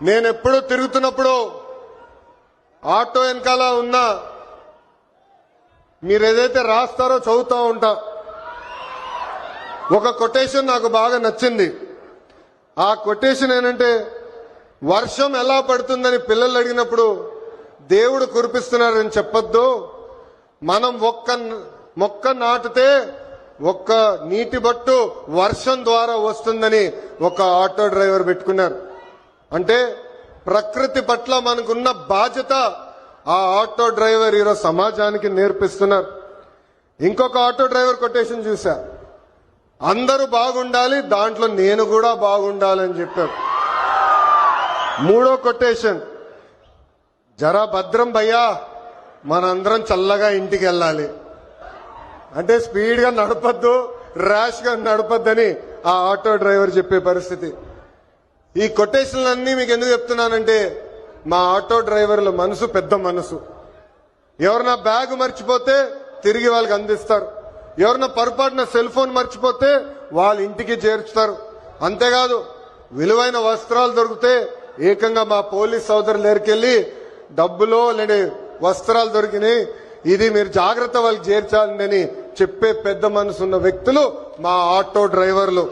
నేను ఎప్పుడూ తిరుగుతున్నప్పుడు ఆటో వెనకాల ఉన్న మీరు ఏదైతే రాస్తారో చదువుతా ఉంటా. ఒక కొటేషన్ నాకు బాగా నచ్చింది. ఆ కొటేషన్ ఏంటంటే, వర్షం ఎలా పడుతుందని పిల్లలు అడిగినప్పుడు దేవుడు కురిపిస్తున్నారని చెప్పొద్దు, మనం ఒక్క మొక్క నాటితే ఒక్క నీటి బట్టు వర్షం ద్వారా వస్తుందని ఒక ఆటో డ్రైవర్ పెట్టుకున్నారు. అంటే ప్రకృతి పట్ల మనకున్న బాధ్యత ఆ ఆటో డ్రైవర్ ఈరోజు సమాజానికి నేర్పిస్తున్నారు. ఇంకొక ఆటో డ్రైవర్ కొటేషన్ చూసా, అందరూ బాగుండాలి, దాంట్లో నేను కూడా బాగుండాలని చెప్పారు. మూడో కొటేషన్, జరా భద్రం భయ్యా, మనందరం చల్లగా ఇంటికి వెళ్ళాలి. అంటే స్పీడ్ గా నడపద్దు, ర్యాష్ గా నడపద్దని ఆ ఆటో డ్రైవర్ చెప్పే పరిస్థితి. ఈ కొటేషన్లన్నీ మీకు ఎందుకు చెప్తున్నానంటే, మా ఆటో డ్రైవర్ల మనసు పెద్ద మనసు. ఎవరన్నా బ్యాగ్ మర్చిపోతే తిరిగి వాళ్ళకి అందిస్తారు, ఎవరన్నా పొరపాటున సెల్ ఫోన్ మర్చిపోతే వాళ్ళ ఇంటికి చేర్చుతారు. అంతేకాదు, విలువైన వస్త్రాలు దొరికితే ఏకంగా మా పోలీస్ సోదరులు దగ్గరికెళ్లి డబ్బులో లేని వస్త్రాలు దొరికినాయి, ఇది మీరు జాగ్రత్త వాళ్ళకి చేర్చాలని చెప్పే పెద్ద మనసున్న వ్యక్తులు మా ఆటో డ్రైవర్లు.